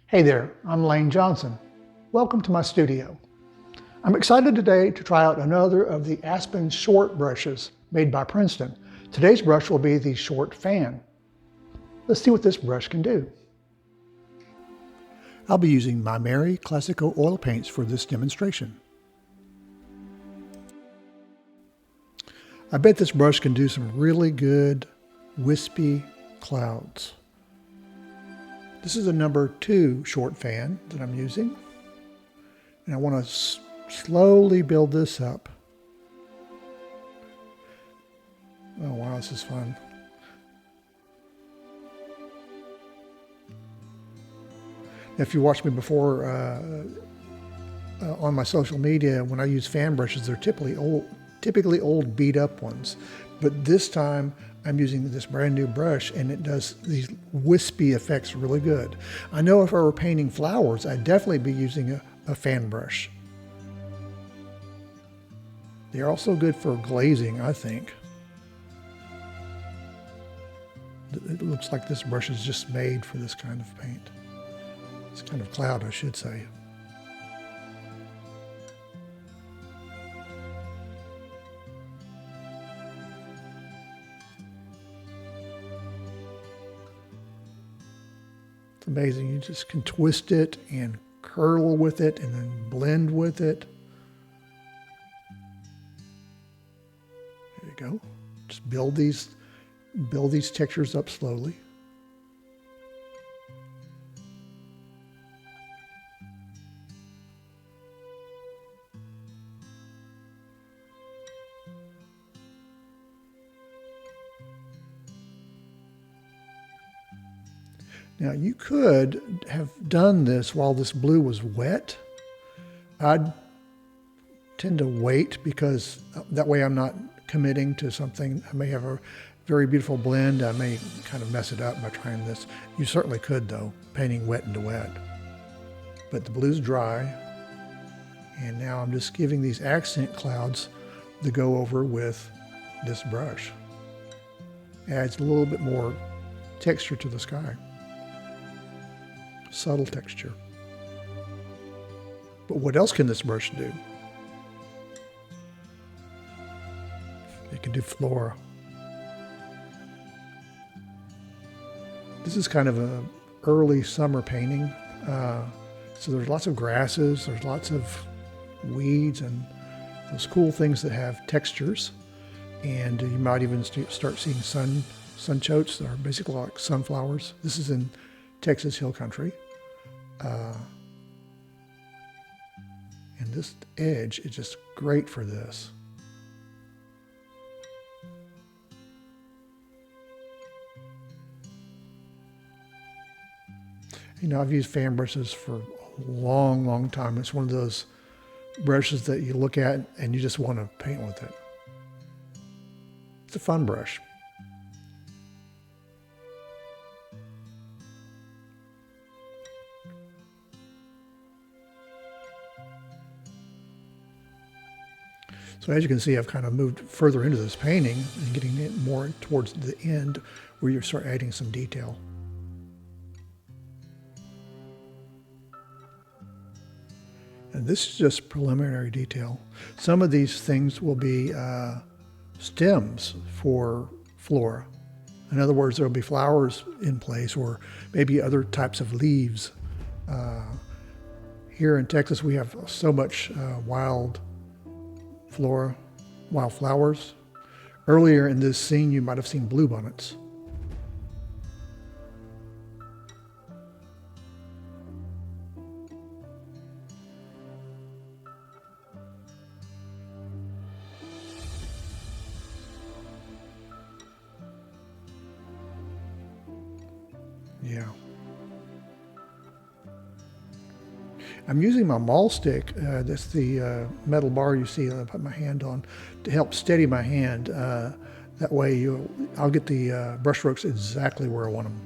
Hey there, I'm Lane Johnson. Welcome to my studio. I'm excited today to try out another of the Aspen short brushes made by Princeton. Today's brush will be the Short Fan. Let's see what this brush can do. I'll be using my Mary Classico oil paints for this demonstration. I bet this brush can do some really good wispy clouds. This is a number 2 short fan that I'm using. And I want to slowly build this up. Oh wow, this is fun. If you watched me before on my social media, when I use fan brushes, they're typically old beat up ones. But this time I'm using this brand new brush and it does these wispy effects really good. I know if I were painting flowers, I'd definitely be using a fan brush. They're also good for glazing, I think. It looks like this brush is just made for this kind of paint. This kind of cloud, I should say. It's amazing. You just can twist it and curl with it and then blend with it. There you go. Just build these textures up slowly. Now you could have done this while this blue was wet. I'd tend to wait because that way I'm not committing to something. I may have a very beautiful blend. I may kind of mess it up by trying this. You certainly could though, painting wet into wet. But the blue's dry. And now I'm just giving these accent clouds the go over with this brush. Adds a little bit more texture to the sky. Subtle texture. But what else can this brush do? It can do flora. This is kind of an early summer painting. So there's lots of grasses, there's lots of weeds and those cool things that have textures. And you might even start seeing sunchotes. They're basically like sunflowers. This is in Texas Hill Country. And this edge is just great for this. You know, I've used fan brushes for a long, long time. It's one of those brushes that you look at and you just want to paint with it. It's a fun brush. So as you can see, I've kind of moved further into this painting and getting it more towards the end where you start adding some detail. And this is just preliminary detail. Some of these things will be stems for flora. In other words, there will be flowers in place or maybe other types of leaves. Here in Texas, we have so much wild flora, wildflowers. Earlier in this scene, you might have seen bluebonnets. Yeah. I'm using my maul stick, that's the metal bar you see I put my hand on, to help steady my hand. That way I'll get the brush strokes exactly where I want them.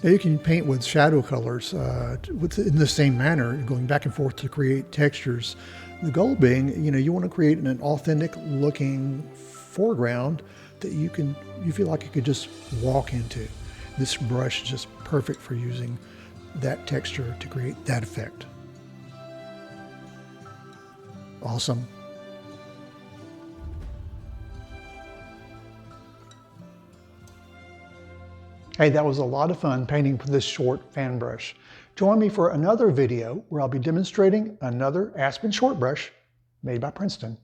Now you can paint with shadow colors in the same manner, going back and forth to create textures. The goal being, you want to create an authentic looking foreground that you feel like you could just walk into. This brush is just perfect for using that texture to create that effect. Awesome. Hey, that was a lot of fun painting with this short fan brush. Join me for another video where I'll be demonstrating another Aspen short brush made by Princeton.